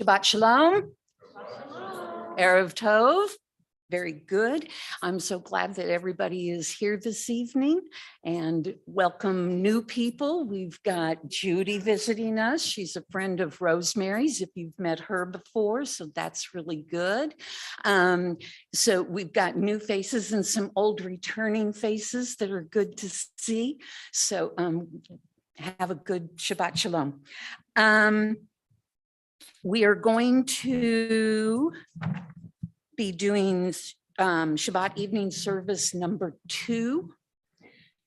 Shabbat Shalom. Erev Tov. Very good. I'm so glad that everybody is here this evening and welcome new people. We've got Judy visiting us. She's a friend of Rosemary's, if you've met her before, so that's really good. So we've got new faces and some old returning faces that are good to see. So have a good Shabbat Shalom. We are going to be doing Shabbat evening service number 2.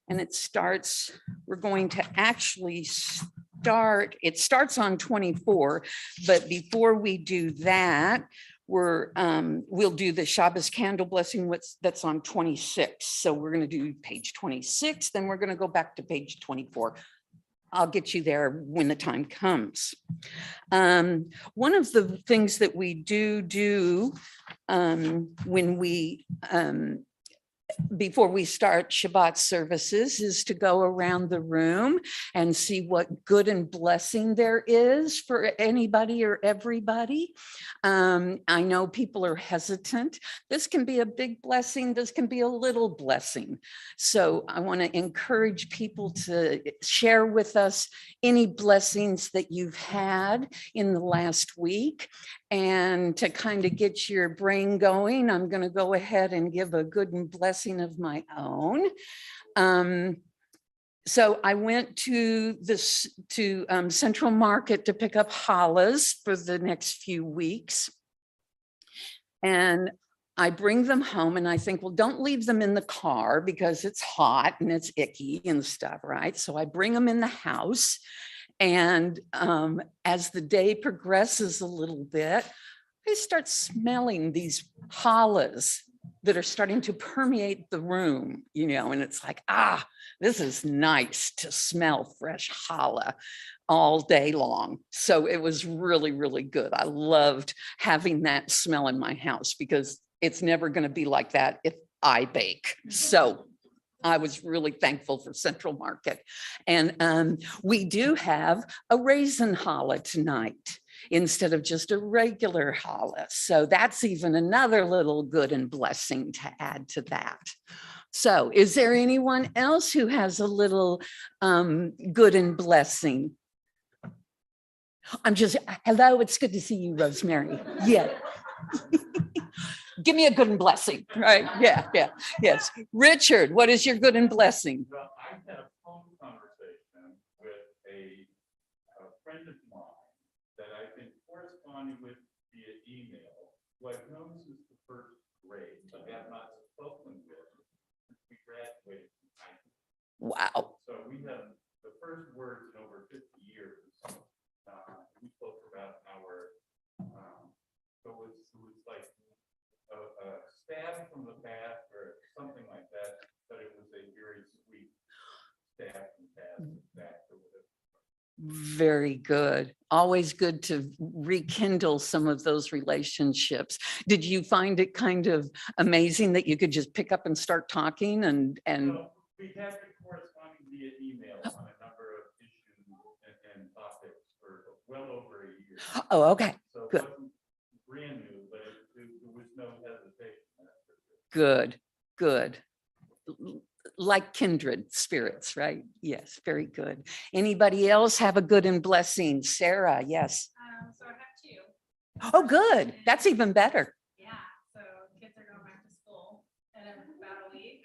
And it starts, we're going to actually start, it starts on 24, but before we do that, we'll do the Shabbos candle blessing that's on 26. So we're going to do page 26, then we're going to go back to page 24. I'll get you there when the time comes. One of the things that we do when we before we start Shabbat services is to go around the room and see what good and blessing there is for anybody or everybody. I know people are hesitant. This can be a big blessing. This can be a little blessing. So I want to encourage people to share with us any blessings that you've had in the last week. And to kind of get your brain going, I'm going to go ahead and give a good and blessing of my own. So I went to Central Market to pick up challahs for the next few weeks. And I bring them home and I think, well, don't leave them in the car because it's hot and it's icky and stuff, right? So I bring them in the house. And as the day progresses a little bit, I start smelling these challahs that are starting to permeate the room, you know, and it's like, this is nice to smell fresh challah all day long. So it was really, really good. I loved having that smell in my house because it's never going to be like that if I bake. So I was really thankful for Central Market. And we do have a raisin challah tonight instead of just a regular challah. So that's even another little good and blessing to add to that. So is there anyone else who has a little good and blessing? Hello, it's good to see you, Rosemary. Yeah. Give me a good and blessing, right? Yeah, yes. Richard, what is your good and blessing? Well, I had a phone conversation with a friend of mine that I've been corresponding with via email, who I've known since the first grade, but have not spoken with since we graduated from high school. Wow. So we have the first words in over 50 years. We spoke for about an hour. So it was like a stab from the past or something like that, but it was a very sweet stab from the past back or whatever. Very good. Always good to rekindle some of those relationships. Did you find it kind of amazing that you could just pick up and start talking and So we have been corresponding via email on a number of issues and topics for well over a year. Oh, okay. So Good. it wasn't brand new, but there was no hesitation. Good. Like kindred spirits, right? Yes, very good. Anybody else have a good and blessing? Sarah, yes. So I have 2. Oh, good. That's even better. Yeah, so kids are going back to school in about a week.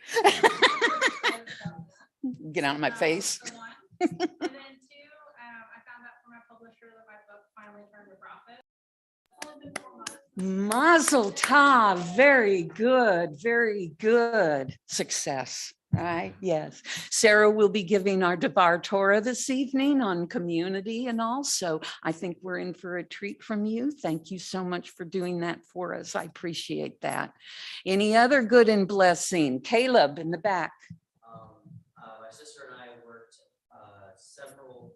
Get out of my face. The one. And then 2, I found out from my publisher that my book finally turned a profit. It's only been 4 months. Mazel tov. Very good. Success. Right. Yes. Sarah will be giving our Devar Torah this evening on community and all. So I think we're in for a treat from you. Thank you so much for doing that for us. I appreciate that. Any other good and blessing? Caleb in the back. my sister and I worked several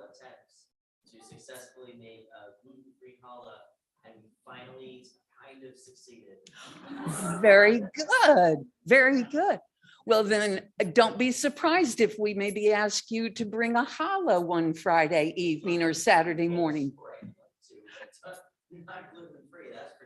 attempts to successfully make a gluten-free challah, and we finally kind of succeeded. Very good, very good. Well, then don't be surprised if we maybe ask you to bring a challah one Friday evening or Saturday morning. Not gluten-free, that's for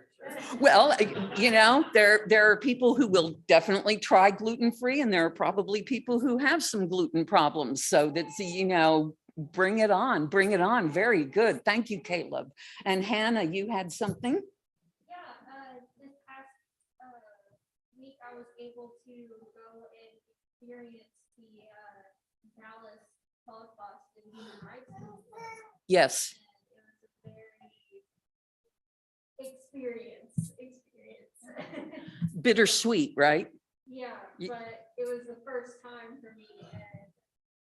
sure. Well, you know, there are people who will definitely try gluten-free, and there are probably people who have some gluten problems. So that's, you know, bring it on, bring it on. Very good. Thank you, Caleb. And Hannah, you had something? Yeah, this past week I was able to go and experience the Dallas Holocaust and Human Rights Movement. Yes. And it was a very experience. Bittersweet, right? Yeah, but it was the first time for me, and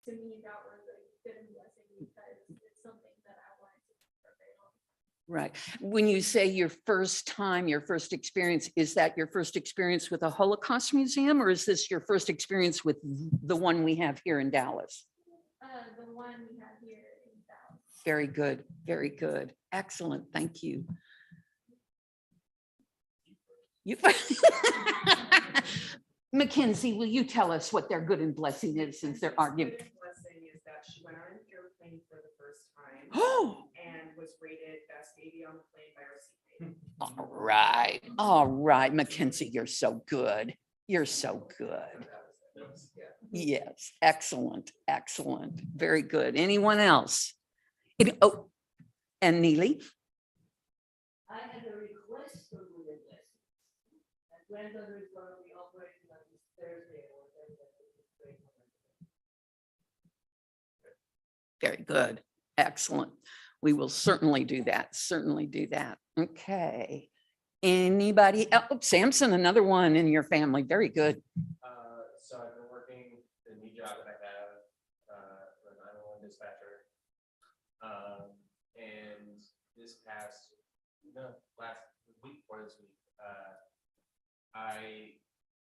to me that was a good blessing because it's something that I wanted to do for a very long time. Right. When you say your first time, your first experience, is that your first experience with a Holocaust museum, or is this your first experience with the one we have here in Dallas? The one we have here in Dallas. Very good. Very good. Excellent. Thank you. You. Mackenzie, will you tell us what their good and blessing is, since they're arguing? Good blessing is that she went on an airplane for the first time Oh, and was rated best baby on the plane by our seatmate. all right. All right, Mackenzie, you're so good. You're so good. Yes, excellent, excellent. Very good. Anyone else? Oh, and Neely? I had a request for Buddha blessings. My granddaughter is going to be operating on this Thursday or whatever. Very good. Excellent. We will certainly do that. Certainly do that. Okay. Anybody else? Samson, another one in your family. Very good. So I've been working the new job that I have, for 911 dispatcher. And this past, last week or this week, I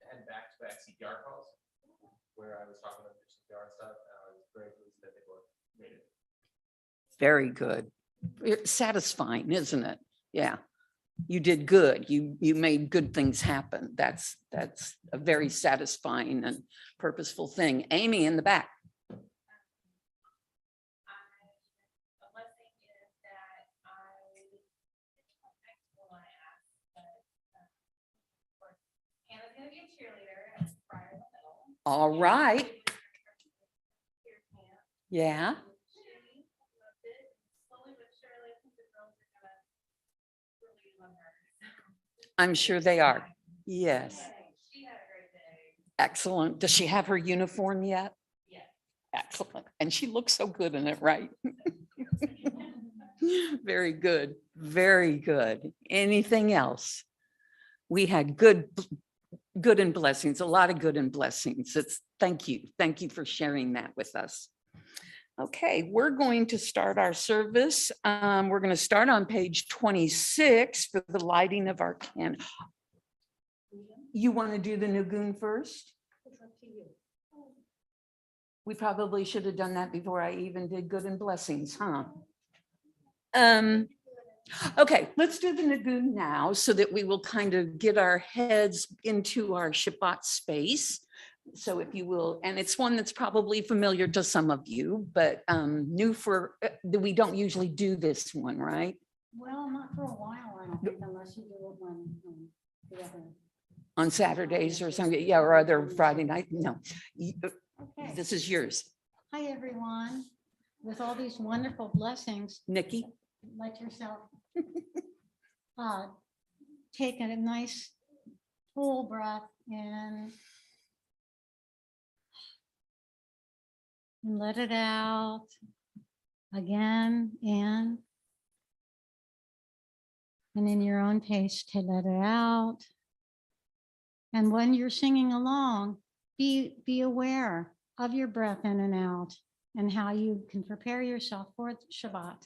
had back-to-back CPR calls where I was talking about CPR and stuff, and I was very pleased that they both made it. Very good. It's satisfying, isn't it? Yeah. You did good. You made good things happen. That's a very satisfying and purposeful thing. Amy in the back. A blessing is that I want to ask, but of course, Hannah's gonna be a cheerleader at Friar Middle. All right. Yeah. She loved it. Slowly but surely, I think the girls are gonna really love her. I'm sure they are. Yes. She had a great day. Excellent. Does she have her uniform yet? Yeah. Excellent. And she looks so good in it, right? Very good. Very good. Anything else? We had good and blessings, a lot of good and blessings. Thank you. Thank you for sharing that with us. Okay, we're going to start our service. We're going to start on page 26 for the lighting of our candle. You want to do the Nagoon first? We probably should have done that before I even did good and blessings, huh? Okay, let's do the Nagoon now so that we will kind of get our heads into our Shabbat space. So if you will, and it's one that's probably familiar to some of you, but new for, we don't usually do this one, right? Well, not for a while, I don't think, unless you do it when the other. On Saturdays or something, yeah, or other Friday night, no. Okay. This is yours. Hi, everyone. With all these wonderful blessings, Nikki? let yourself take a nice full breath in and let it out. Again, in. And in your own pace to let it out. And when you're singing along, be aware of your breath in and out and how you can prepare yourself for Shabbat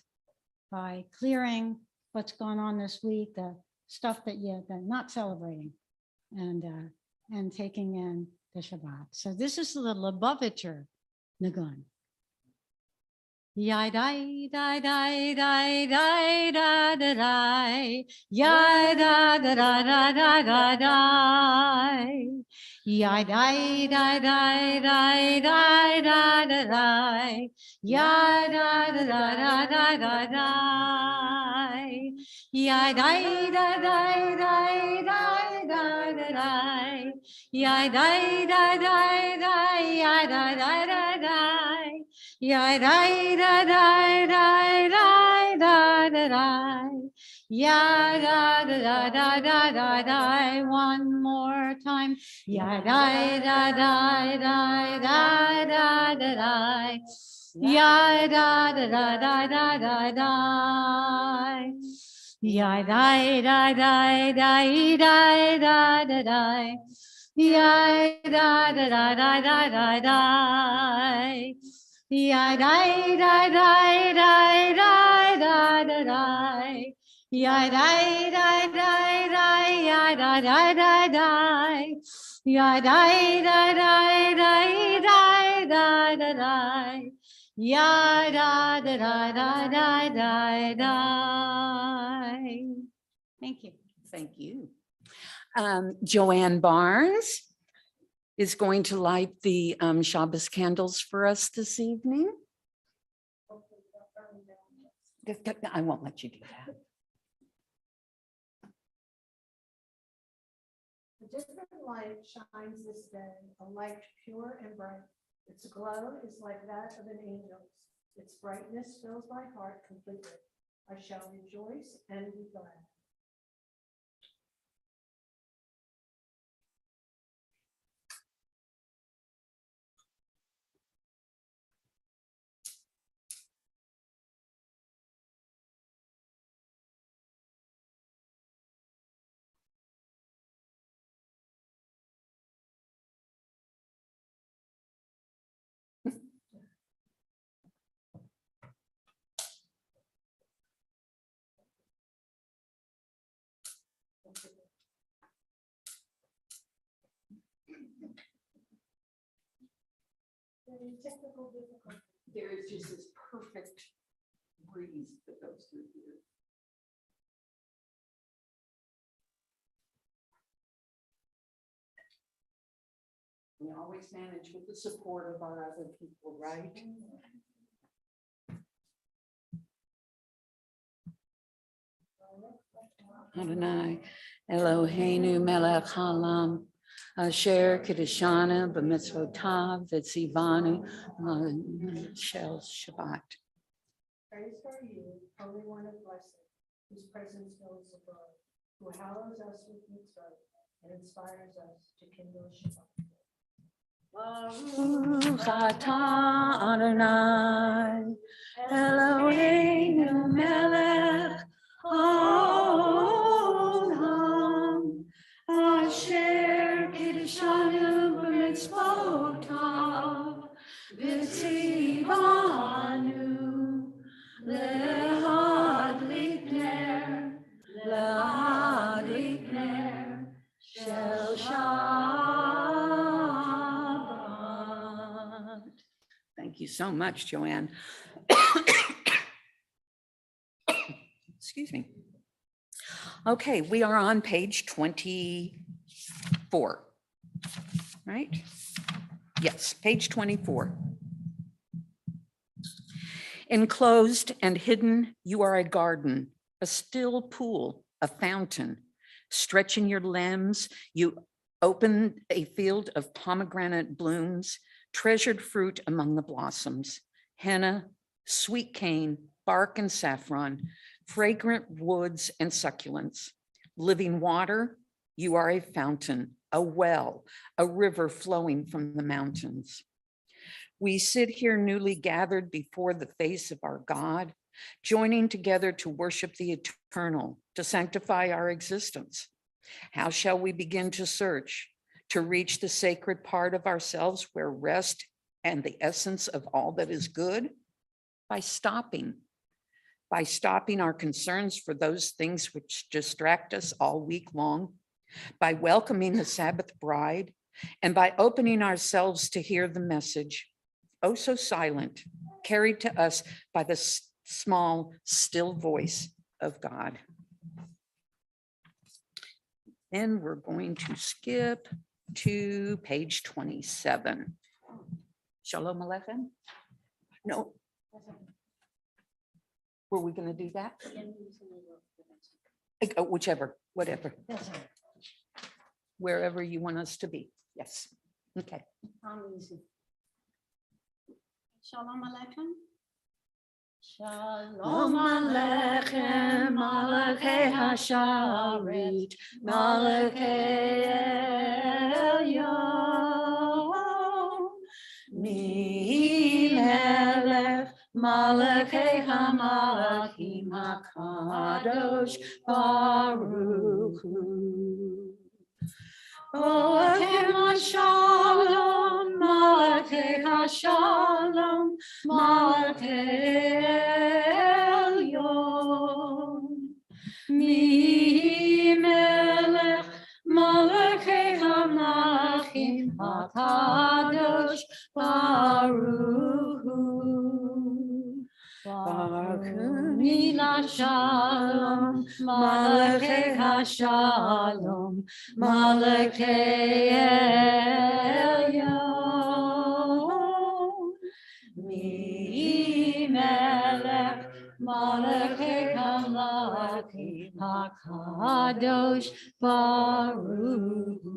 by clearing what's going on this week, the stuff that you're not celebrating, and taking in the Shabbat. So this is the Lubavitcher Nagun. Yai dai dai dai dai dai da da dai. Yai da da da da da da dai. Yai dai dai dai dai dai da da dai. Yai da da da da da da dai. Yai dai dai dai dai dai da da dai. Yai dai dai dai dai yai dai dai dai dai. Yai dai dai dai dai dai da da dai. Yai da da da da da da da. One more time. Yai dai da da da da da da da. Yai da da da da da da da. Yai dai dai dai dai dai da da da. Yai da da da da da da da. Yai dai dai dai dai dai da da da. Yai dai dai dai dai yai dai dai dai dai. Yai dai dai dai dai dai da da da. Yai da da da da da da da. Thank you. Thank you. Joanne Barnes is going to light the Shabbos candles for us this evening. I won't let you do that. A different light shines this day, a light pure and bright. Its glow is like that of an angel's. Its brightness fills my heart completely. I shall rejoice and be glad. Technical difficulty. There is just this perfect breeze that goes through here. We always manage with the support of our other people, right? Adonai, Eloheinu melech haolam, asher kiddushanu b'mitzvotav v'tzivanu shel Shabbat. Praise are you, Holy One of blessing, whose presence fills the world, who hallows us with mitzvot and inspires us to kindle Shabbat. Baruch atah Adonai, Eloheinu melech haolam, asher kiddushanu b'mitzvotav v'tzivanu le'adlik ner shel Shabbat. Thank you so much, Joanne. Excuse me. Okay, we are on page 24, right? Yes, page 24. Enclosed and hidden, you are a garden, a still pool, a fountain. Stretching your limbs, you open a field of pomegranate blooms, treasured fruit among the blossoms, henna, sweet cane, bark and saffron, fragrant woods and succulents. Living water, you are a fountain, a well, a river flowing from the mountains. We sit here newly gathered before the face of our God, joining together to worship the eternal, to sanctify our existence. How shall we begin to search, to reach the sacred part of ourselves where rest and the essence of all that is good? By stopping our concerns for those things which distract us all week long, by welcoming the Sabbath bride, And by opening ourselves to hear the message, oh so silent, carried to us by the small, still voice of God. Then we're going to skip to page 27. Shalom Aleichem? No. Were we going to do that? Whichever, whatever, wherever you want us to be. Yes. Okay. Shalom Aleichem. Shalom Aleichem, Malachei Hasharit, Malachei Elyon, Melech, Malachei HaMalachim HaKadosh Baruch Hu. Malachei HaShalom, Malachei HaShalom, Malachei Elyon, Melech, Malachei HaMalachim HaKadosh Baruch Hu. Baruch Hu Milah Shalom, Malachei HaShalom, Malachei Elyon, Melech, Malachei HaMalachim HaKadosh Baruch Hu.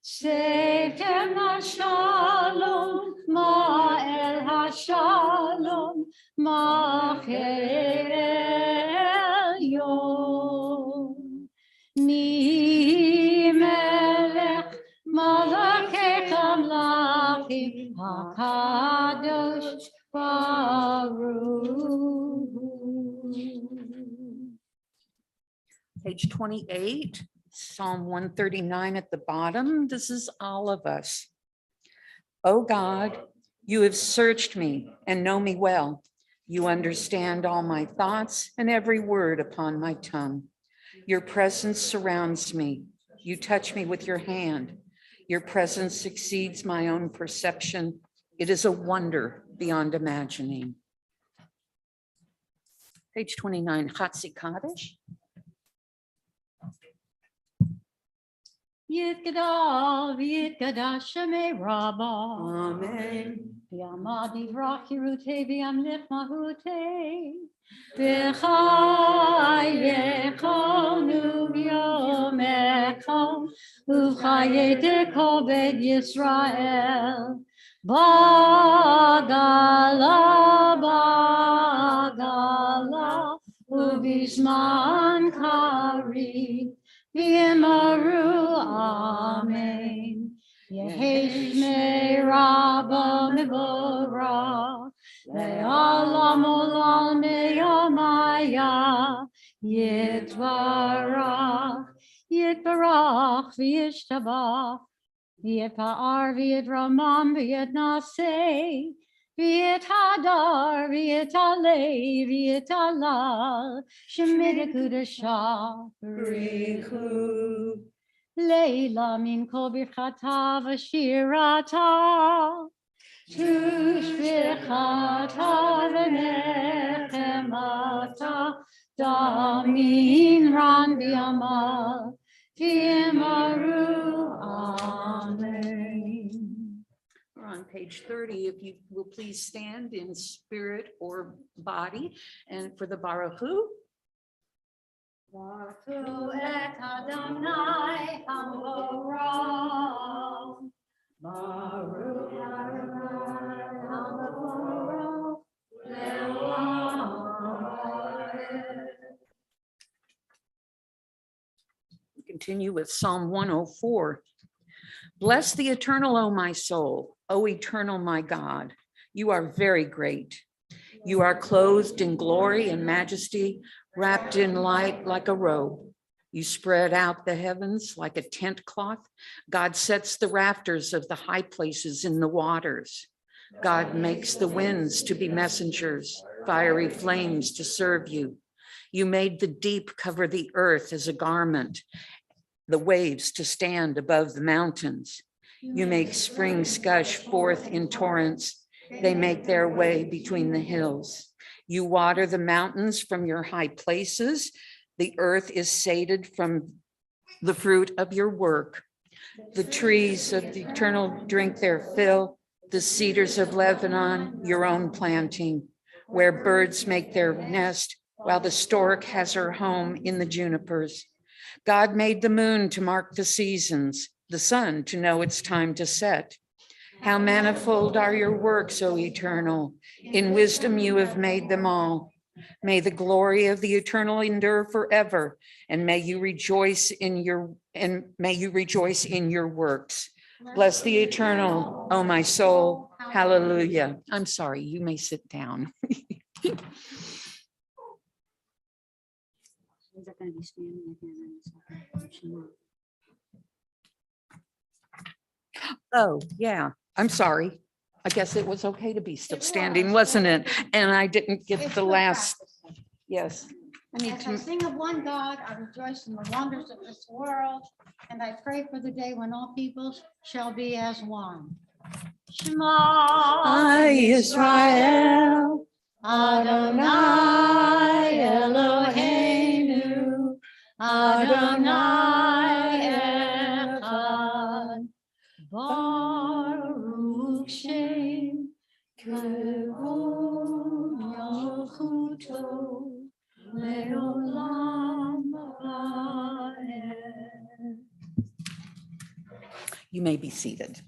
Seiftem HaShalom, Ma'el HaShalom, Ma'chei Elyon, Melech, Malachei HaMalachim HaKadosh Baruch Hu. Page 28. Psalm 139 at the bottom. This is all of us. O God, you have searched me and know me well. You understand all my thoughts and every word upon my tongue. Your presence surrounds me. You touch me with your hand. Your presence exceeds my own perception. It is a wonder beyond imagining. Page 29, Chatzi Kaddish. Yitgadal v'yitgadash shemei Rabbah. Amen. V'yamad yivrach yirutei v'yamlich mahutei. V'chayechonu v'yomecha uv'chayeteko bet Yisrael. Bagala, bagala, uv'zman kari. V'yimaru, amen. Yehesh me'rabba mevorach, le'olam olam me'yamaya, yitvarach, yitvarach v'yishtabach, v'yitpa'ar v'yitramam v'yitnaseh, v'yithadar v'yitalei v'yitalal, shemidekudashah Richu. Leila min kol birchata v'shirata, tushvichata v'nechemata, damin ran v'yamal, v'yimaru, amen. We're on page 30. If you will please stand in spirit or body and for the Baruch Hu. Baruch hu et Adonai haoram. Baruch Adonai haoram. Le'olam. We continue with Psalm 104. Bless the eternal, O my soul, O eternal, my God. You are very great. You are clothed in glory and majesty, wrapped in light like a robe. You spread out the heavens like a tent cloth. God sets the rafters of the high places in the waters. God makes the winds to be messengers, fiery flames to serve you. You made the deep cover the earth as a garment, the waves to stand above the mountains. You make springs gush forth in torrents. They make their way between the hills. You water the mountains from your high places. The earth is sated from the fruit of your work. The trees of the eternal drink their fill. The cedars of Lebanon, your own planting, where birds make their nest, while the stork has her home in the junipers. God made the moon to mark the seasons, the sun to know it's time to set. How manifold are your works, O Eternal. In wisdom you have made them all. May the glory of the Eternal endure forever, and may you rejoice in your works. Bless the Eternal, O my soul. Hallelujah. I'm sorry, you may sit down. Oh, yeah, I'm sorry. I guess it was okay to be still standing, wasn't it? And I didn't get It's the good last, practice. yes. I need As I to, sing of one God, I rejoice in the wonders of this world, and I pray for the day when all peoples shall be as one. Shema Yisrael, Adonai Eloheinu, Adonai Echad, Baruch Shem Kevod Malchuto Leolam Vaed. you may be seated.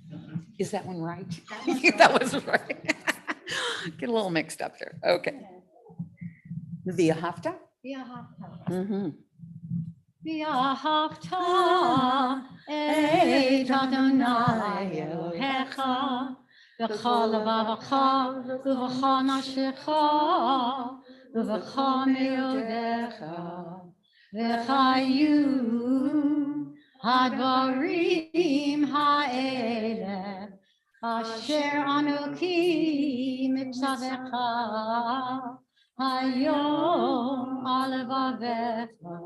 Is that one right? That one's That was right. Get a little mixed up there. Okay. V'ahavta? Mhm. V'ahavta et Adonai Elohecha v'chol levavecha u'v'chol nafshecha u'v'chol me'odecha v'chayu hadvarim ha'eleh asher anoki mitzavecha hayom alevavecha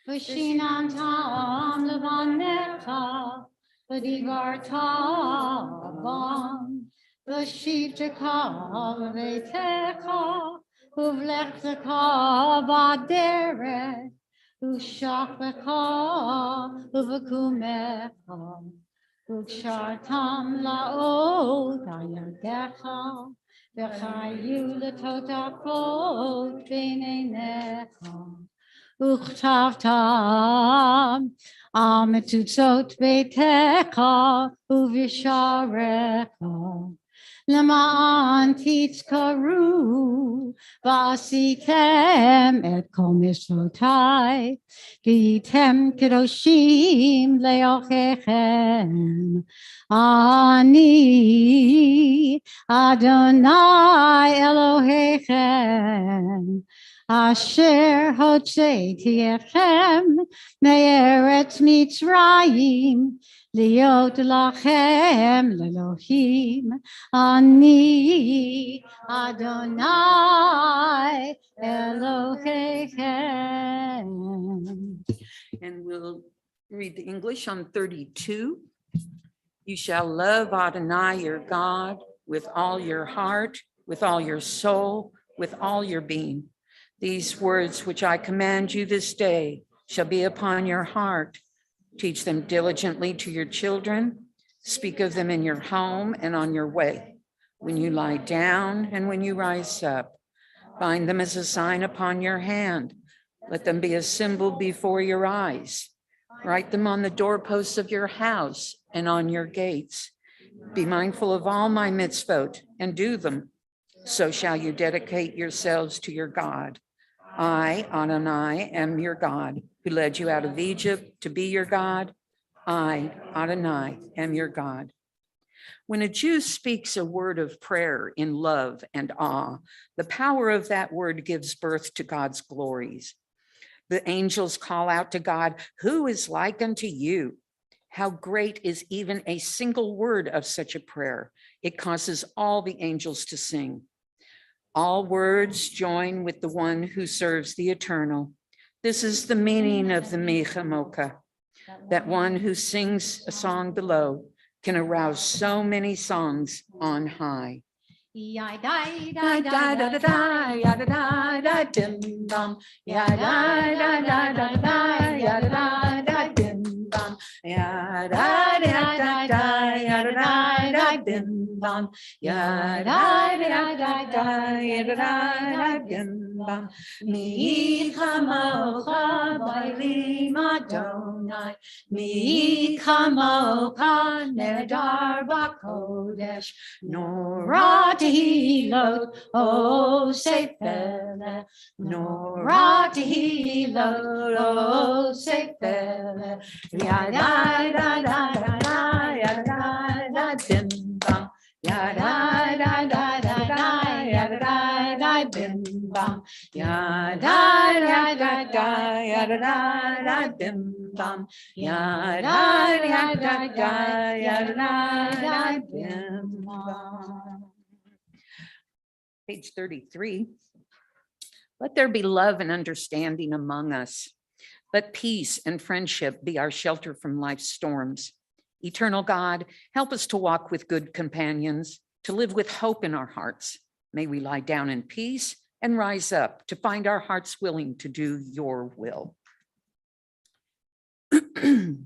v'shinantam levanecha v'divarta bam v'shivtecha v'veitecha uv'lechtecha b'aderet u'shachlecha uv'kumecha u'kshartam la'ot al-yadecha v'chayu l'totafot b'neinecha וכתבתם על מצוצות ביתך ובשעריך למען תזכרו ועשיתם את כל מצוותיי והייתם קדושים לאלוהיכם אני אדוני אלוהיכם אשר הוצאתי אתכם מארץ מצרים להיות לכם לאלוהים אני אדוני אלוהיכם. And we'll read the English on 32. You shall love Adonai your God with all your heart, with all your soul, with all your being. These words which I command you this day shall be upon your heart. Teach them diligently to your children. Speak of them in your home and on your way, when you lie down and when you rise up. Bind them as a sign upon your hand. Let them be a symbol before your eyes. Write them on the doorposts of your house and on your gates. Be mindful of all my mitzvot and do them. So shall you dedicate yourselves to your God. I, Adonai, am your God, who led you out of Egypt to be your God. I, Adonai, am your God. When a Jew speaks a word of prayer in love and awe, the power of that word gives birth to God's glories. The angels call out to God, "Who is like unto you?" How great is even a single word of such a prayer. It causes all the angels to sing. All words join with the one who serves the eternal. This is the meaning of the Micha Mocha. that one who sings a song below can arouse so many songs on high. Ya da Da da da da da, ya da da da dim bum, ya da da da da da, ya da da da dim bum, ya da da da da, ya da da da dim bum, ya da da da da, ya da da da dim bum. Mi chamocha baili Madonai, mi chamocha nedar bakodesh, Nora tehilot, oh sefele, Nora tehilot, oh sefele, ya da da da da da, ya da da bim bam, ya da da da da da, ya da da bim bam, ya da da da da, ya da da bim bam, ya da da da da, ya da bim bam. Page 33. Let there be love and understanding among us. Let peace and friendship be our shelter from life's storms. Eternal God, help us to walk with good companions, to live with hope in our hearts. May we lie down in peace and rise up to find our hearts willing to do your will. You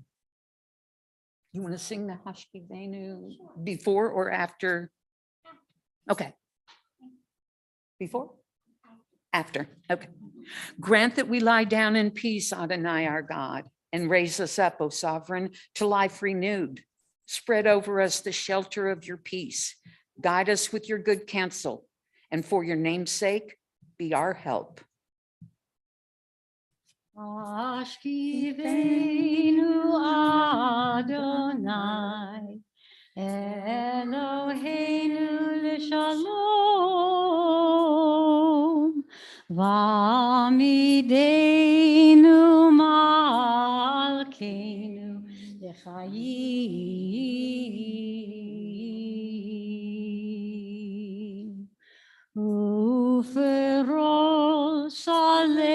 want to sing the Hashki Venu before or after? Okay. Before? After, okay. Grant that we lie down in peace, Adonai our God, and raise us up, O sovereign, to life renewed. Spread over us the shelter of your peace. Guide us with your good counsel, and for your name's sake, be our help. Ashkivenu Adonai, Eloheinu l'shalom, v'amideinu malkeinu l'chayim. Uferos aleinu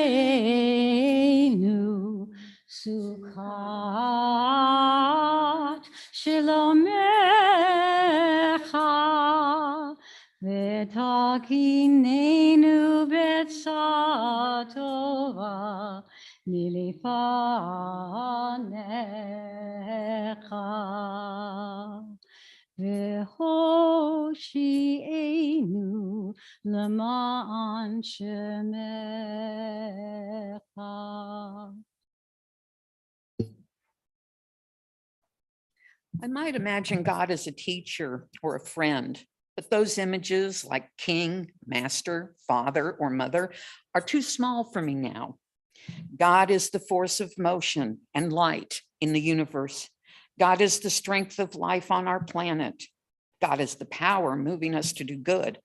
sukhat shlomecha v'takinenu b'tzatova milifanecha. V'hoshi'enu l'ma'an shemecha. I might imagine God as a teacher or a friend, but those images like king, master, father, or mother are too small for me now. God is the force of motion and light in the universe. God is the strength of life on our planet. God is the power moving us to do good.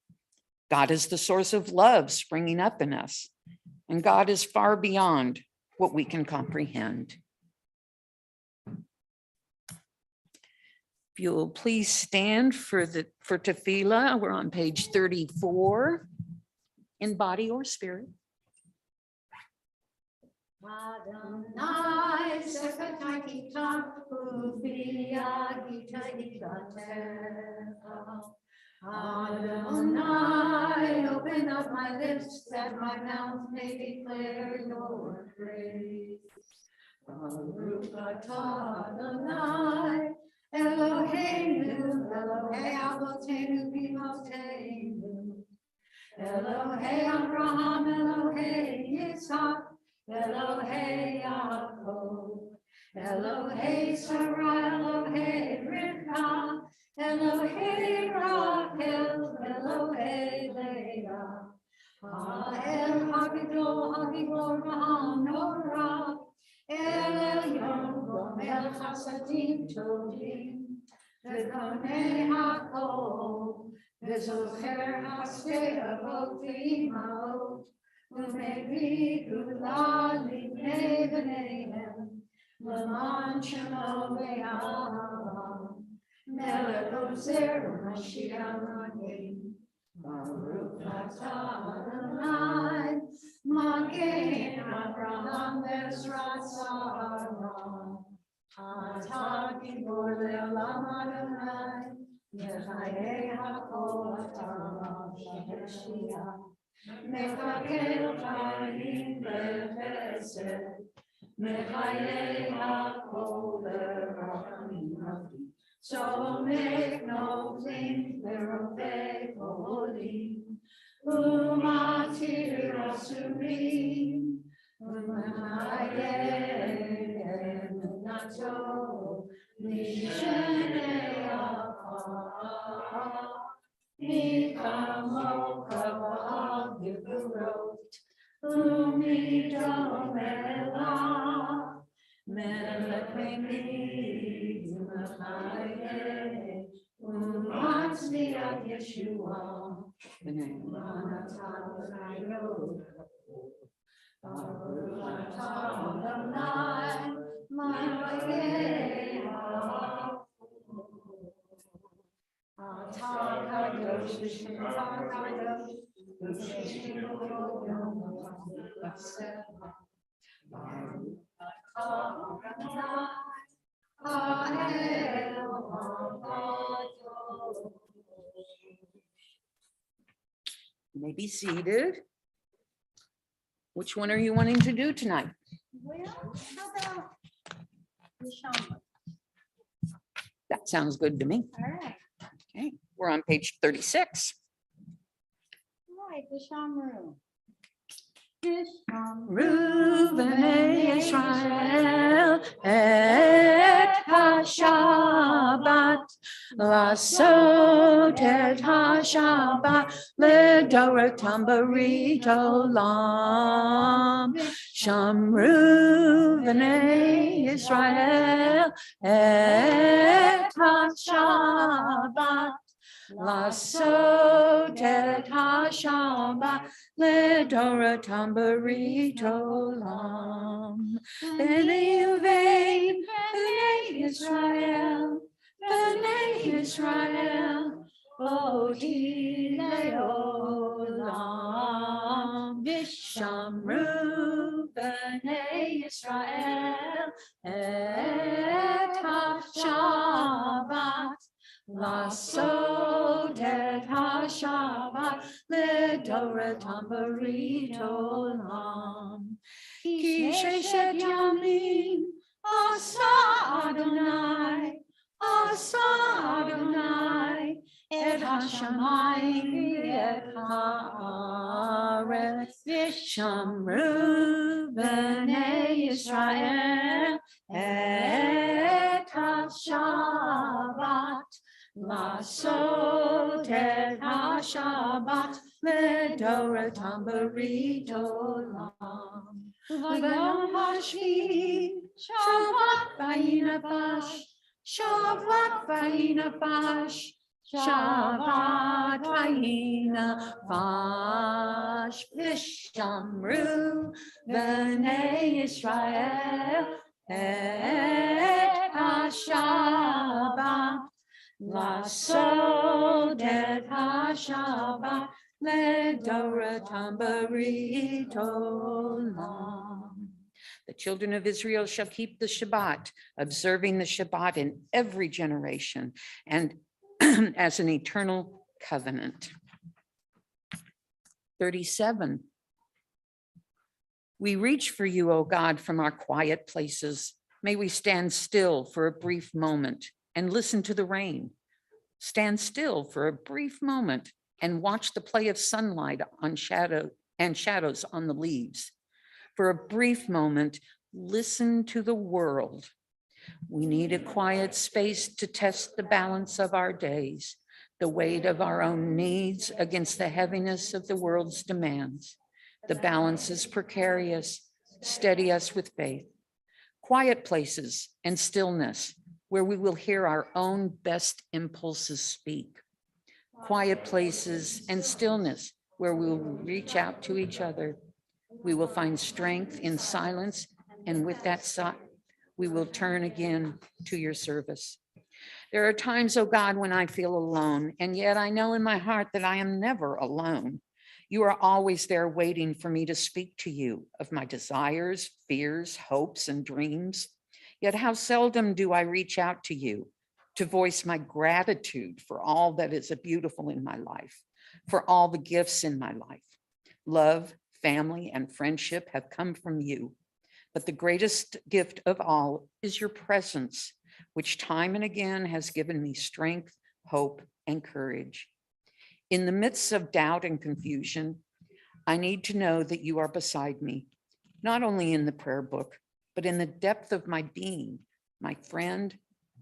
God is the source of love springing up in us. And God is far beyond what we can comprehend. If you'll please stand for tefillah, we're on page 34, in body or spirit. Adonai sefatai kitab uvia gita gitatecha. Adonai, open up my lips that my mouth may declare your praise. Baruch atah Adonai, Eloheinu, Elohei Avotenu Bimotenu, Elohei Abraham, Elohei Yitzhak, Elohei Yaakov, Elohei Sarah, Elohei Rivka, Elohei Rachel, Elohei Leah, El Hagidol, Hagidol, Nora, El Elyon, El Chasadim Tovim, V'konei Hakol, V'zocher Hasei Avot V'imot, U'mevii Gula Livnei B'neihem, L'man Shemo Ve'avam, Melech Ozer Mashiach Magin, Baruch atah Adonai, Magin Avraham Bezrat Sarah. אתה גיבור לעולם אדוני, מחיי הכל אתה שהשיע. מחכה חיים בחסד, מחיי הכל ברחמים רבים. So make no thing verify holy, umatir asurim, umayem nato, mishene apa, mikamo kava givurot, umidomela, melechemi. Umatzli ad Yeshua, Manatan Adonai, You may be seated. Which one are you wanting to do tonight? Well, how about the shaman? That sounds good to me. All right, Okay, we're on page 36. all right, the shaman. Visham Reuven Israel et HaShabbat Lasot et HaShabbat Ledoratam Barit Olam Shamru V'nei Israel et HaShabbat Lasot et HaShabbat Ledoratam Barit Olam B'nei Uvein B'nei Israel Odi Leolam Vishamru B'nei Israel Et HaShabbat Lasot et HaShabbat Ledoratam Barit Olam Ki sheshet yamim Asa Adonai et hashamayim et haaretz Vishamru b'nei Yisrael et hashabat Lasot et hashabat Ledoratam Barit Olam V'yom hashvi Shabbat v'yinapash Shabbat v'yinapash Shabbat v'yinapash Vishamru b'nei Yisrael et hashabbat Lasot et hashabbat Ledoratam Barit Olam. The children of Israel shall keep the Shabbat, observing the Shabbat in every generation and as an eternal covenant. 37. We reach for you, O God, from our quiet places. May we stand still for a brief moment and listen to the rain. Stand still for a brief moment and watch the play of sunlight on shadows on the leaves. For a brief moment, listen to the world. We need a quiet space to test the balance of our days, the weight of our own needs against the heaviness of the world's demands. The balance is precarious. Steady us with faith. Quiet places and stillness where we will hear our own best impulses speak. Quiet places and stillness where we will reach out to each other. We will find strength in silence, and with that we will turn again to your service. There are times, oh God, when I feel alone, and yet I know in my heart that I am never alone. You are always there waiting for me to speak to you of my desires, fears, hopes, and dreams. Yet how seldom do I reach out to you to voice my gratitude for all that is beautiful in my life, for all the gifts in my life. Love, family, and friendship have come from you. But the greatest gift of all is your presence, which time and again has given me strength, hope, and courage. In the midst of doubt and confusion, I need to know that you are beside me, not only in the prayer book, but in the depth of my being, my friend,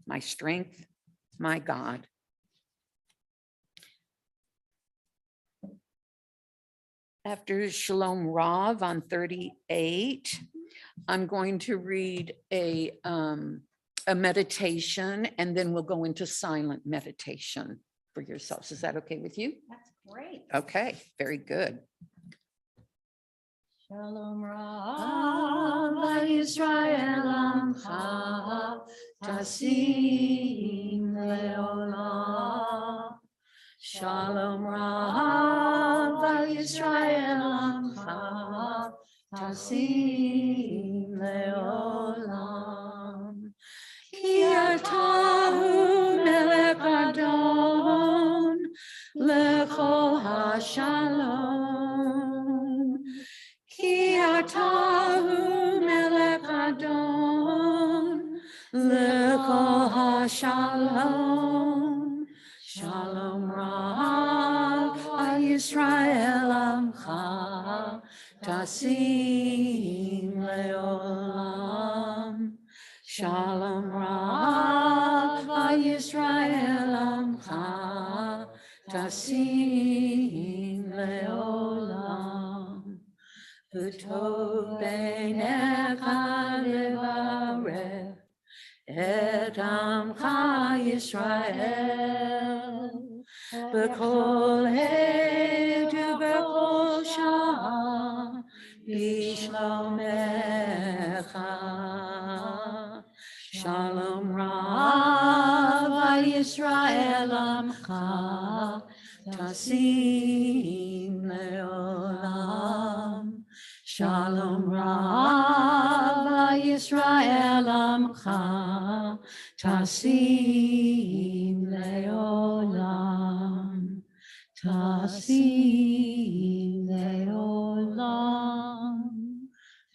my strength, my God. After Shalom Rav on 38, I'm going to read a meditation, and then we'll go into silent meditation for yourselves. Is that okay with you? That's great. Okay, very good. Shalom Rav Yisrael Amcha Tasim Leolam. Shalom Rav Yisrael Amcha Tasim Leolam. Ki atahu melech adon lechol hashalom. Ki atahu melech adon lechol hashalom. Shalom Rav al Yisrael Amcha Tasim Leolam. Shalom Rav al Yisrael Amcha Tasim Leolam. V'tov beinecha levarech et amcha Yisrael b'kol עת ובכל שעה בשלומך. Shalom Rav al Yisrael Amcha Tasim Leolam. Shalom Rav al Yisrael Amcha Tasim Leolam. Tasim Leolam.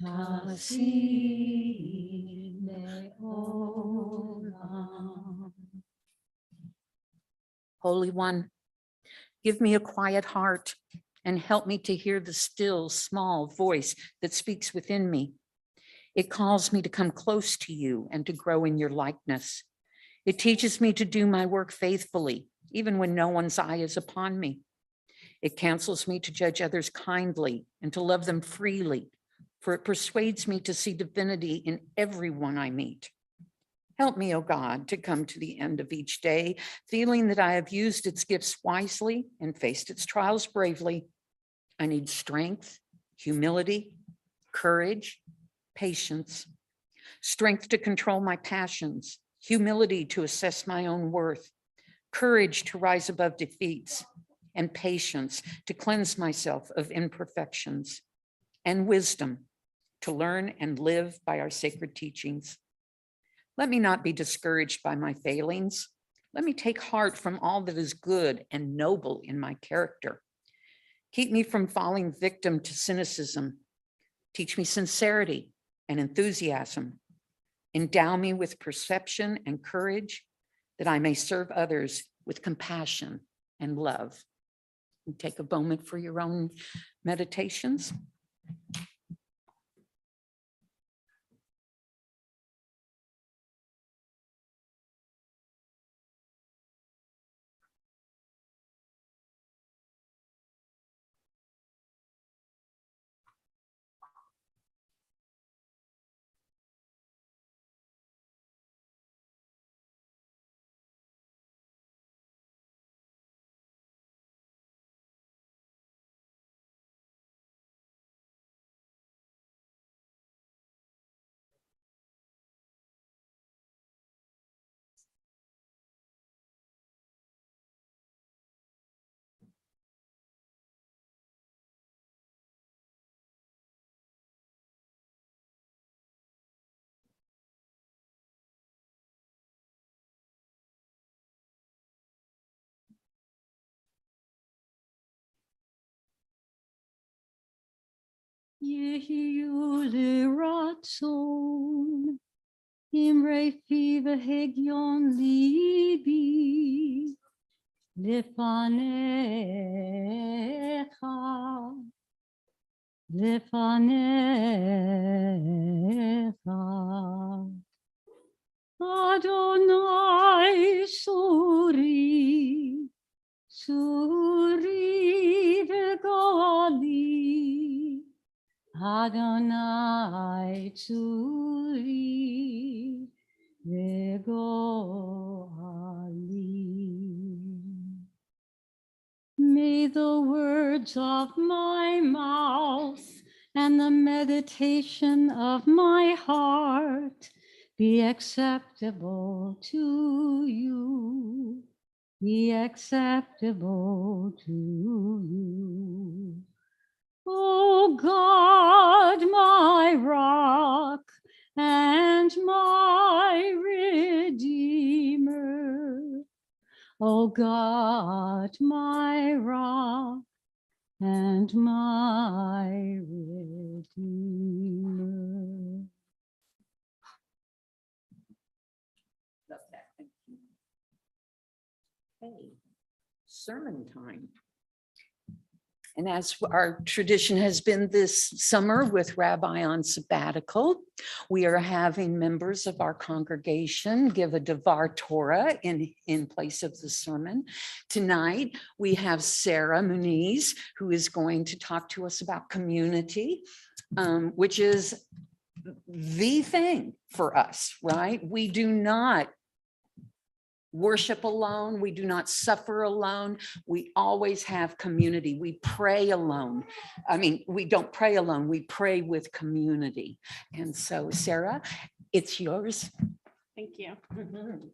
Tasim Leolam. Holy One, give me a quiet heart and help me to hear the still, small voice that speaks within me. It calls me to come close to you and to grow in your likeness. It teaches me to do my work faithfully, even when no one's eye is upon me. It counsels me to judge others kindly and to love them freely, for it persuades me to see divinity in everyone I meet. Help me, O God, to come to the end of each day, feeling that I have used its gifts wisely and faced its trials bravely. I need strength, humility, courage, patience, strength to control my passions, humility to assess my own worth, courage to rise above defeats, and patience to cleanse myself of imperfections, and wisdom to learn and live by our sacred teachings. Let me not be discouraged by my failings. Let me take heart from all that is good and noble in my character. Keep me from falling victim to cynicism. Teach me sincerity and enthusiasm. Endow me with perception and courage that I may serve others with compassion and love. And take a moment for your own meditations. יהיו לרצון, אמרי פי והגיון ליבי, לפניך, לפניך. Adonai suri, suri v'gali, Adonai suri v'gali. May the words of my mouth and the meditation of my heart be acceptable to you, be acceptable to you. O God, my rock and my redeemer. O God, my rock and my redeemer. Love that. Thank you. Okay, sermon time. And as our tradition has been this summer with Rabbi on sabbatical, we are having members of our congregation give a Devar Torah in place of the sermon. Tonight, we have Sarah Muniz, who is going to talk to us about community, which is the thing for us, right? We do not worship alone. We do not suffer alone. We always have community. We pray alone. I mean, we don't pray alone. We pray with community. And so, Sarah, it's yours. Thank you. Mhm.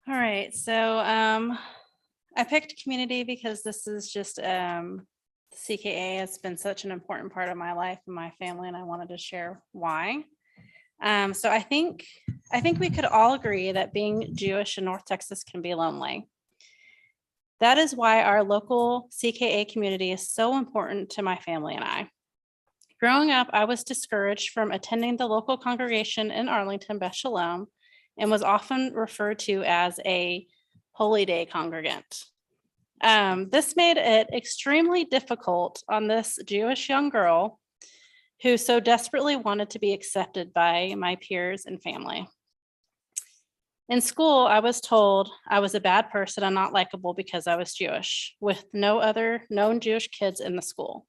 All right, so I picked community because this is just CKA has been such an important part of my life and my family, and I wanted to share why. So I think we could all agree that being Jewish in North Texas can be lonely. That is why our local CKA community is so important to my family and I. Growing up, I was discouraged from attending the local congregation in Arlington, Beth Shalom, and was often referred to as a Holy Day congregant. This made it extremely difficult on this Jewish young girl who so desperately wanted to be accepted by my peers and family. In school, I was told I was a bad person and not likable because I was Jewish, with no other known Jewish kids in the school.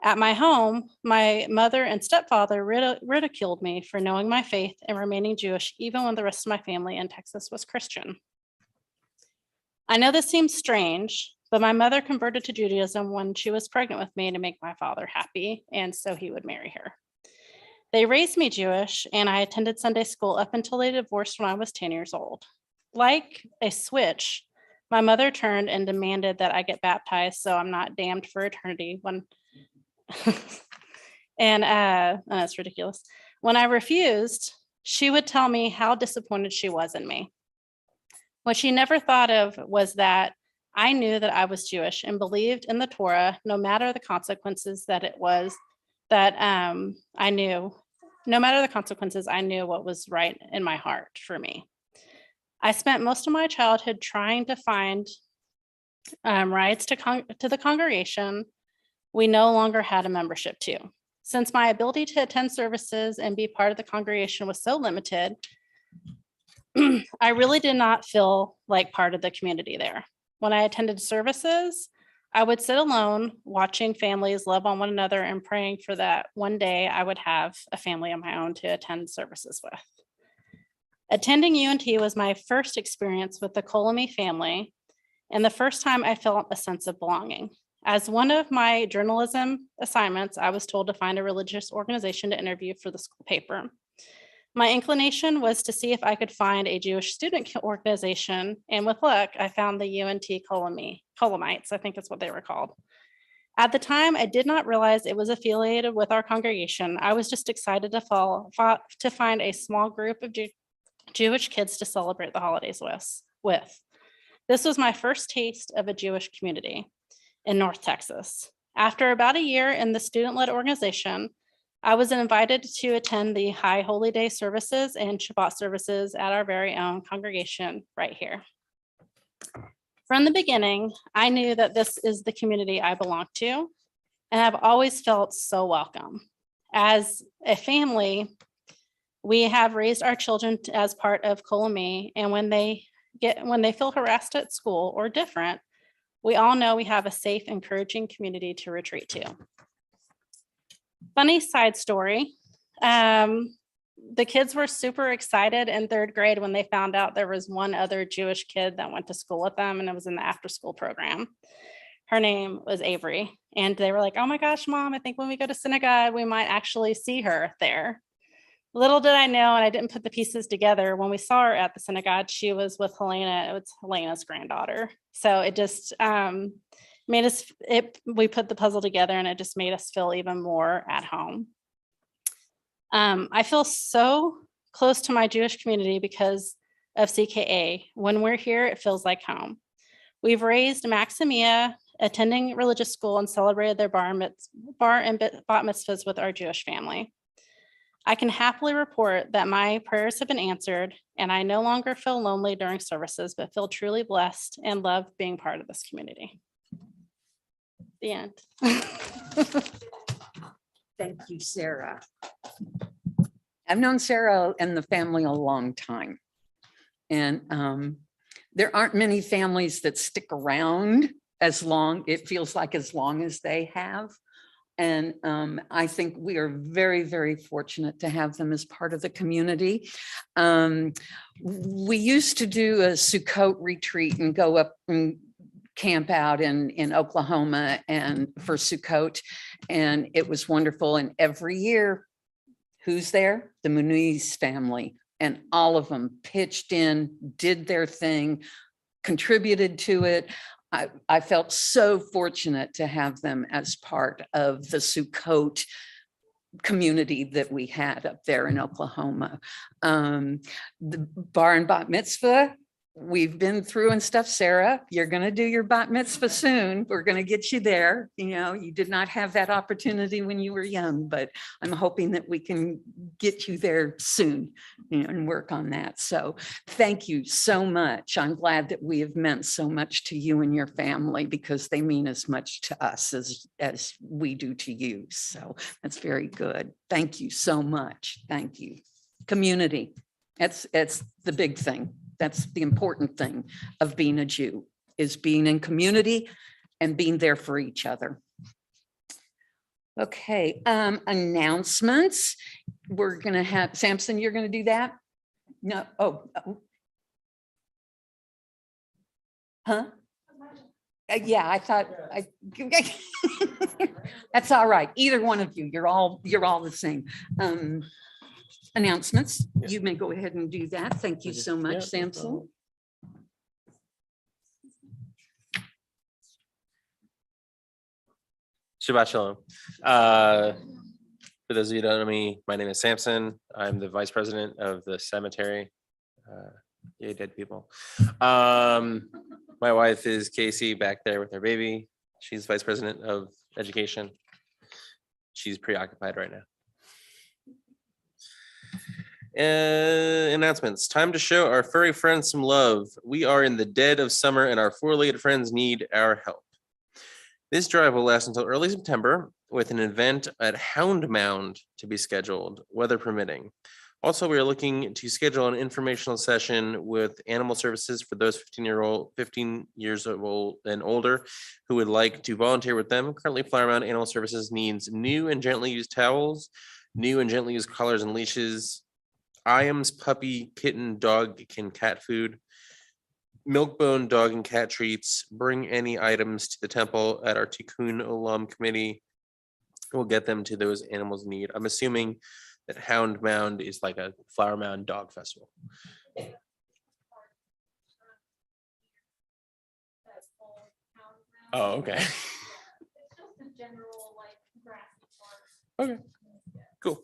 At my home, my mother and stepfather ridiculed me for knowing my faith and remaining Jewish, even when the rest of my family in Texas was Christian. I know this seems strange, but my mother converted to Judaism when she was pregnant with me to make my father happy, and so he would marry her. They raised me Jewish, and I attended Sunday school up until they divorced when I was 10 years old. Like a switch, my mother turned and demanded that I get baptized so I'm not damned for eternity when and that's ridiculous. When I refused, she would tell me how disappointed she was in me. What she never thought of was that I knew that I was Jewish and believed in the Torah, no matter the consequences that it was that I knew, no matter the consequences, I knew what was right in my heart for me. I spent most of my childhood trying to find rides to the congregation we no longer had a membership to. Since my ability to attend services and be part of the congregation was so limited, I really did not feel like part of the community there. When I attended services, I would sit alone watching families love on one another and praying for that one day I would have a family of my own to attend services with. Attending UNT was my first experience with the Kol Ami family and the first time I felt a sense of belonging. As one of my journalism assignments, I was told to find a religious organization to interview for the school paper. My inclination was to see if I could find a Jewish student organization, and with luck, I found the UNT Kol Ami, Kolamites, I think that's what they were called. At the time, I did not realize it was affiliated with our congregation. I was just excited to find a small group of Jewish kids to celebrate the holidays with. This was my first taste of a Jewish community in North Texas. After about a year in the student-led organization, I was invited to attend the High Holy Day services and Shabbat services at our very own congregation right here. From the beginning, I knew that this is the community I belong to, and I've always felt so welcome. As a family, we have raised our children as part of Kol Ami, and when they feel harassed at school or different, we all know we have a safe, encouraging community to retreat to. Funny side story. The kids were super excited in 3rd grade when they found out there was one other Jewish kid that went to school with them, and it was in the after-school program. Her name was Avery, and they were like, "Oh my gosh, Mom, I think when we go to synagogue, we might actually see her there." Little did I know, and I didn't put the pieces together, when we saw her at the synagogue, she was with Helena. It was Helena's granddaughter. So it just made us, we put the puzzle together, and it just made us feel even more at home. I feel so close to my Jewish community because of CKA. When we're here, it feels like home. We've raised Max and Mia attending religious school and celebrated their bar and bat mitzvahs with our Jewish family. I can happily report that my prayers have been answered, and I no longer feel lonely during services, but feel truly blessed and love being part of this community. The end. Thank you, Sarah. I've known Sarah and the family a long time. And there aren't many families that stick around as long, it feels like as long as they have. And I think we are very, very fortunate to have them as part of the community. We used to do a Sukkot retreat and go up and camp out in Oklahoma and for Sukkot, and it was wonderful. And every year, who's there? The Muniz family, and all of them pitched in, did their thing, contributed to it. I felt so fortunate to have them as part of the Sukkot community that we had up there in Oklahoma. The bar and bat mitzvah, we've been through and stuff. Sarah, you're going to do your bat mitzvah soon. We're going to get you there. You know, you did not have that opportunity when you were young, but I'm hoping that we can get you there soon, you know, and work on that. So thank you so much. I'm glad that we have meant so much to you and your family, because they mean as much to us as we do to you. So that's very good. Thank you so much. Thank you. Community. It's the big thing. That's the important thing of being a Jew, is being in community and being there for each other. Okay, announcements. We're gonna have, Samson, you're gonna do that? No, oh. Huh? Yeah, I thought, that's all right. Either one of you, you're all the same. Announcements. You may go ahead and do that. Thank you so much, Samson. Shabbat Shalom. For those of you who don't know me, my name is Samson. I'm the vice president of the cemetery. Yay, dead people. My wife is Casey back there with her baby. She's vice president of education. She's preoccupied right now. Announcements. Time to show our furry friends some love. We are in the dead of summer and our four-legged friends need our help. This drive will last until early September, with an event at Hound Mound to be scheduled, weather permitting. Also, we are looking to schedule an informational session with animal services for those 15 years old and older who would like to volunteer with them. Currently, Flower Mound Animal Services needs new and gently used towels, new and gently used collars and leashes, Iams puppy, kitten, dog, and cat food, Milkbone dog and cat treats. Bring any items to the temple at our Tikkun Olam committee. We'll get them to those animals in need. I'm assuming that Hound Mound is like a Flower Mound dog festival. Oh, okay. It's just a general like grassy park. Okay, cool.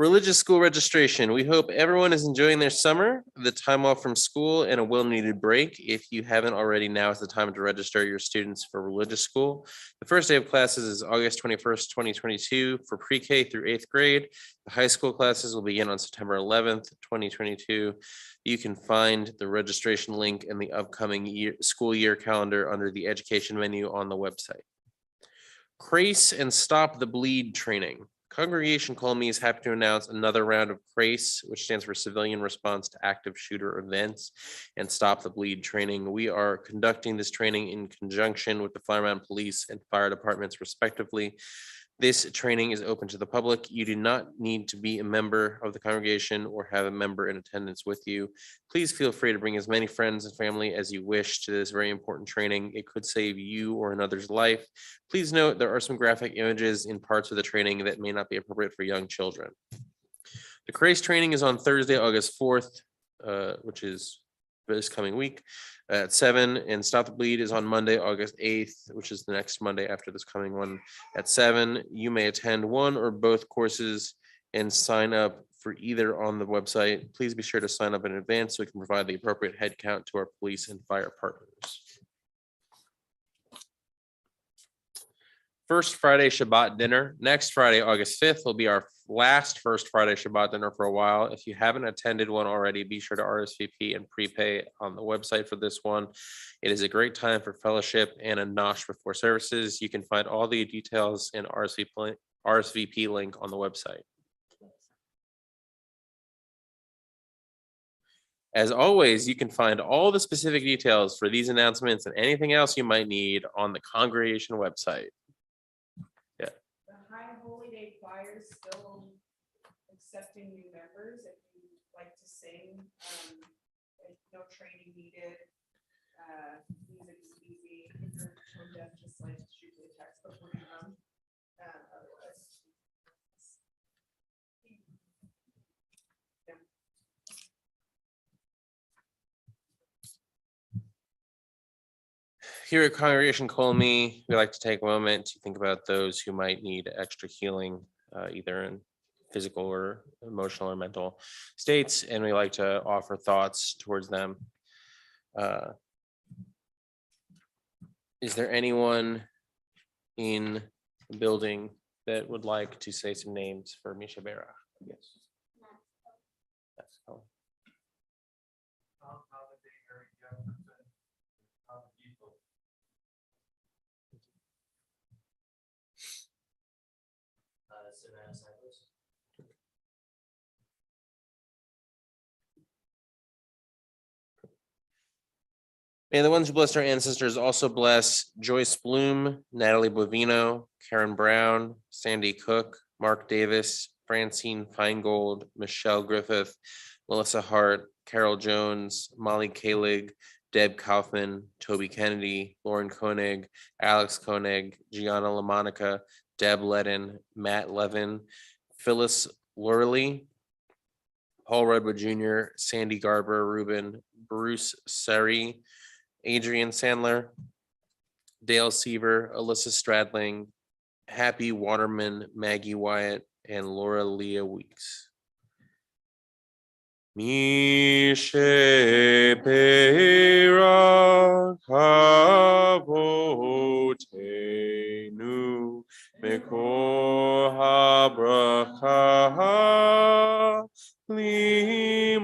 Religious school registration. We hope everyone is enjoying their summer, the time off from school, and a well-needed break. If you haven't already, now is the time to register your students for religious school. The first day of classes is August 21st, 2022 for pre-K through 8th grade. The high school classes will begin on September 11th, 2022. You can find the registration link in the upcoming school year calendar under the education menu on the website. CRACE and Stop the Bleed training. Congregation Kol Ami is happy to announce another round of CRACE, which stands for Civilian Response to Active Shooter Events, and Stop the Bleed training. We are conducting this training in conjunction with the Flower Mound Police and Fire Departments respectively. This training is open to the public. You do not need to be a member of the congregation or have a member in attendance with you. Please feel free to bring as many friends and family as you wish to this very important training. It could save you or another's life. Please note there are some graphic images in parts of the training that may not be appropriate for young children. The CRACE training is on Thursday, August 4th, which is this coming week at 7, and Stop the Bleed is on Monday, August 8th, which is the next Monday after this coming one at 7. You may attend one or both courses and sign up for either on the website. Please be sure to sign up in advance so we can provide the appropriate head count to our police and fire partners. First Friday Shabbat dinner. Next Friday, August 5th, will be our last First Friday Shabbat dinner for a while. If you haven't attended one already, be sure to RSVP and prepay on the website for this one. It is a great time for fellowship and a nosh before services. You can find all the details and RSVP link on the website. As always, you can find all the specific details for these announcements and anything else you might need on the congregation website. The High Holy Day choir is still accepting new members if you'd like to sing. No training needed. Music is easy. If you're tone deaf, just like shoot me a text before you come. Otherwise. Yeah. Here at Congregation Kol Ami, we like to take a moment to think about those who might need extra healing, either in physical or emotional or mental states, and we like to offer thoughts towards them. Is there anyone in the building that would like to say some names for Misha Bera? Yes. That's all. Savannah Cypress. May the ones who blessed our ancestors also bless Joyce Bloom, Natalie Bovino, Karen Brown, Sandy Cook, Mark Davis, Francine Feingold, Michelle Griffith, Melissa Hart, Carol Jones, Molly Kalig, Deb Kaufman, Toby Kennedy, Lauren Koenig, Alex Koenig, Gianna LaMonica, Deb Ledden, Matt Levin, Phyllis Lurley, Paul Redwood Jr., Sandy Garber, Rubin, Bruce Seri, Adrian Sandler, Dale Seaver, Alyssa Stradling, Happy Waterman, Maggie Wyatt, and Laura Leah Weeks. Mishe Pera Kavotenu Mekor HaBracha Limotenu.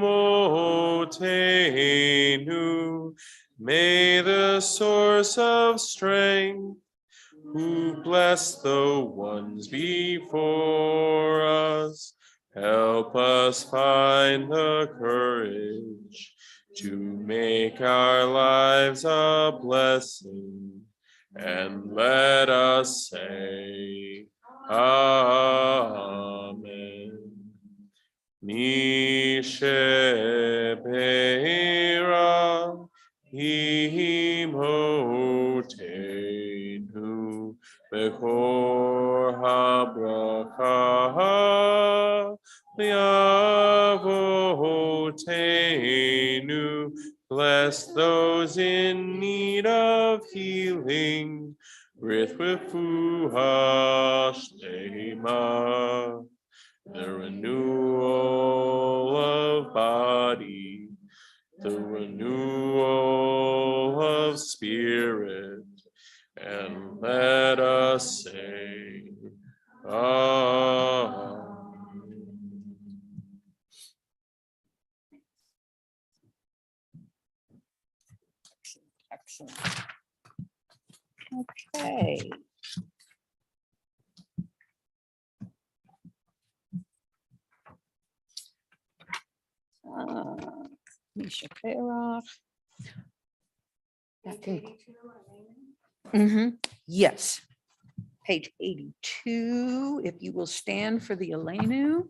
May the source of strength, who bless the ones before us, help us find the courage to make our lives a blessing, and let us say, Amen. Mishe Be'era Imotenu Bechor HaBracha Liavotenu. Bless those in need of healing with refuah shlema. the renewal of body, the renewal of spirit, and let us say, Amen. Excellent. Okay. Misha Perach. Yes. Page 82, if you will stand for the Elenu.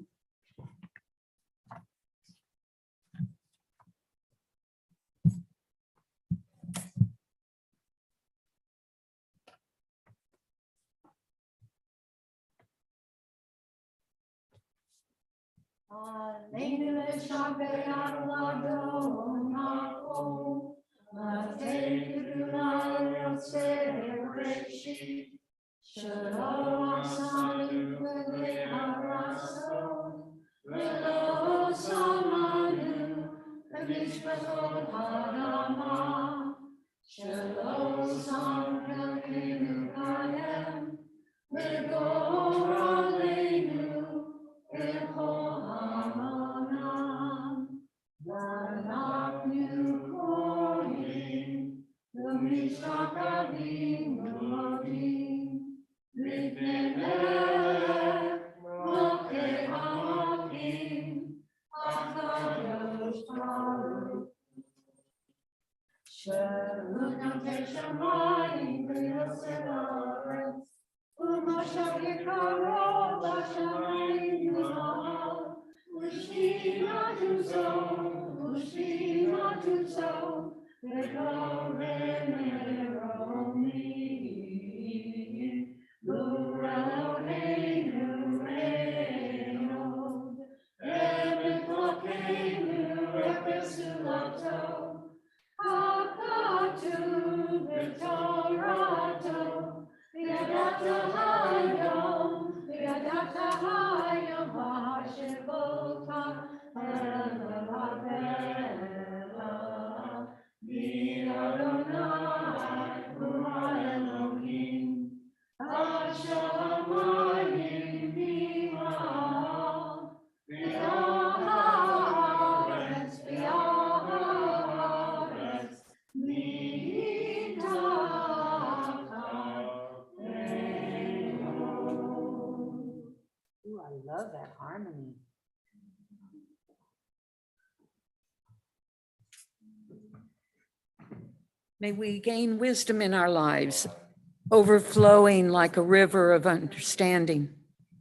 Ooh, I love that harmony. May we gain wisdom in our lives, overflowing like a river of understanding,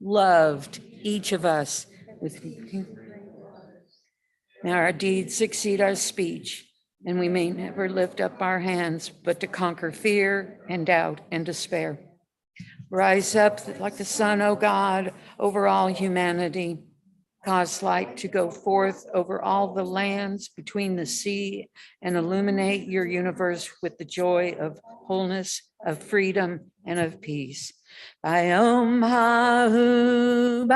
loved each of us with. May our deeds exceed our speech, and we may never lift up our hands, but to conquer fear and doubt and despair. Rise up like the sun, O God, over all humanity. Cause light to go forth over all the lands between the sea and illuminate your universe with the joy of wholeness, of freedom, and of peace. Bayom hahu,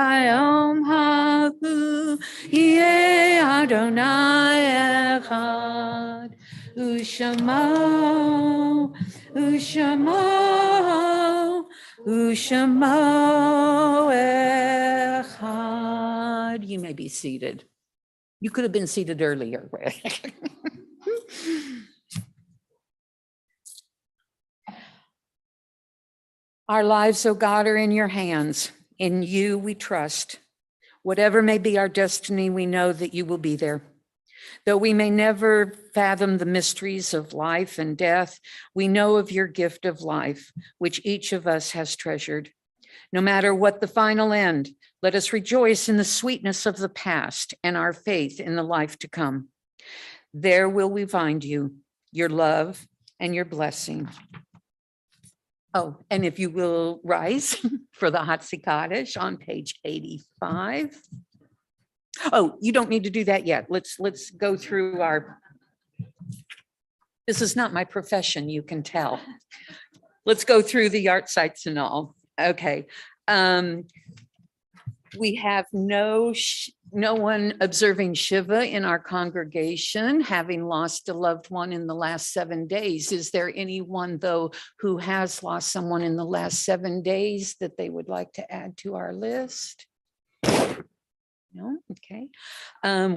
Yeh Adonai Echad, Ushamo, Ushamo, Ushamo Echad. You may be seated. You could have been seated earlier. Our lives, O God, are in your hands. In you we trust. Whatever may be our destiny, we know that you will be there. Though we may never fathom the mysteries of life and death, we know of your gift of life, which each of us has treasured. No matter what the final end, let us rejoice in the sweetness of the past and our faith in the life to come. There will we find you, your love and your blessing. Oh, and if you will rise for the Hatsi Kaddish on page 85. Oh, you don't need to do that yet. Let's go through our, this is not my profession, you can tell. Let's go through the art sites and all. Okay. We have no one observing Shiva in our congregation, having lost a loved one in the last 7 days. Is there anyone, though, who has lost someone in the last 7 days that they would like to add to our list? No, okay.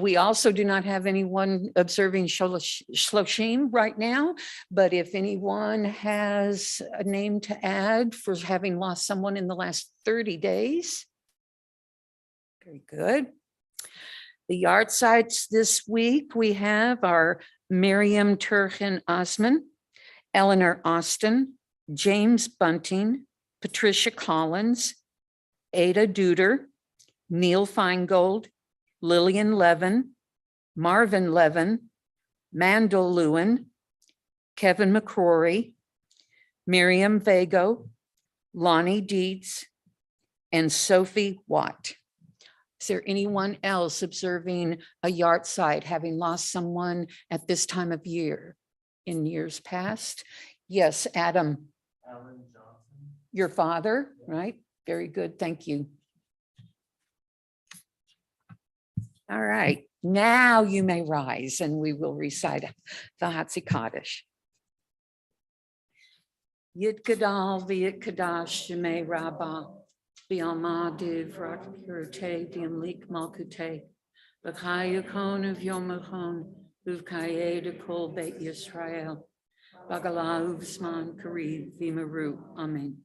We also do not have anyone observing Shloshim right now, but if anyone has a name to add for having lost someone in the last 30 days. Very good. The yard sites this week, we have our Miriam Turchin Osman, Eleanor Austin, James Bunting, Patricia Collins, Ada Duder, Neil Feingold, Lillian Levin, Marvin Levin, Mandel Lewin, Kevin McCrory, Miriam Vago, Lonnie Dietz, and Sophie Watt. Is there anyone else observing a yard site having lost someone at this time of year in years past? Yes, Adam. Alan Johnson. Your father, right? Very good, thank you. All right, now you may rise and we will recite the Hatzi Kaddish. Yid Gadal v'yit Kadash Shemei Rabbah v'alma divrak purite v'imlik malkute v'chayakon of Yom Echon uv'kaye de kol Beit Yisrael v'gala uv'sman kariv v'maru. Amen.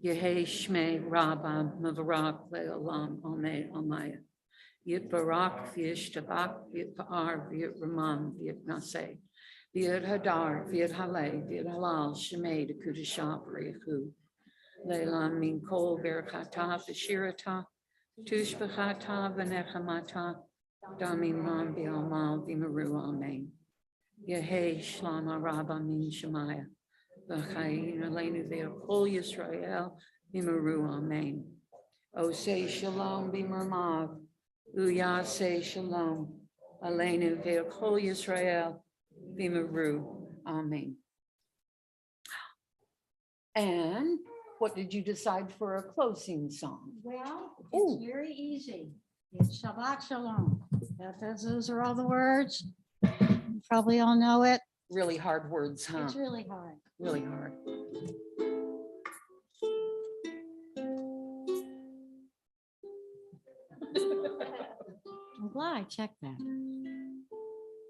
Yehei Shmei Rabbah Mavarak le'olam Amen Amaya. Yit Barak v'yit Tabak v'yit Pa'ar v'yit Ramam v'yit Naseh v'yit Hadar v'yit Haleh v'yit Halal Shemei de Kudashah B'rechu Le'lam min kol Berachata v'shirata Tushbachata v'nechamata Damimam v'almal v'maru Amen. Yehei Shlama Rabba min Shemaya v'chayin aleinu v'yakol Yisrael v'maru Amen. Osei Shalom b'mermav Uyase Shalom, Aleinu Ve'Kol Yisrael, V'Maru, Amen. And what did you decide for a closing song? Well, Ooh. it's very easy. It's Shabbat Shalom. Those are all the words. You probably all know it. Really hard words, huh? It's really hard. Really hard. I'm glad I checked that.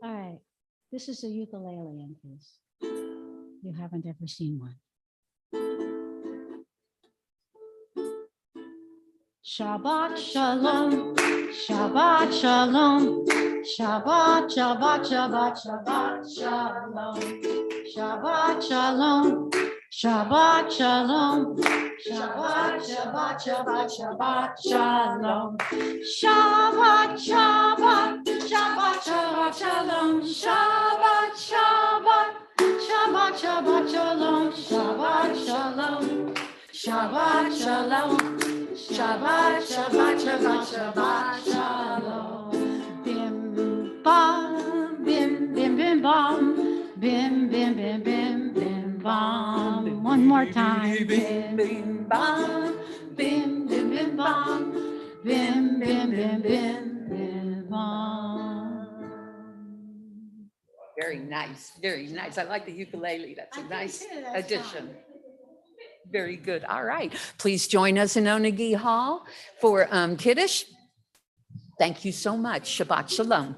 All right, this is a ukulele in case you haven't ever seen one. Shabbat Shalom, Shabbat Shalom, Shabbat, Shabbat, Shabbat, Shabbat Shalom, Shabbat Shalom, Shabbat Shalom, Shabbat, Shabbat, Shabbat, Shabbat Shalom, Shabbat, Shabbat, Shabbat, Shabbat Shalom, Shabbat, Shabbat, Shabbat, Shabbat Shalom, Shabbat Shalom, Shabbat Shalom. Shabbat, Shabbat, Shabbat, Shabbat, Shalom. Bim, bam, bim, bim, bim, bam. Bim, bim, bim, bim, bim, bam. One more time. Bim, bim, bam. Bim, bim, bim, bam. Bim, bim, bim, bim, bim, bam. Very nice, very nice. I like the ukulele. That's a nice addition. Very good. All right. Please join us in Onegi Hall for Kiddush. Thank you so much. Shabbat Shalom.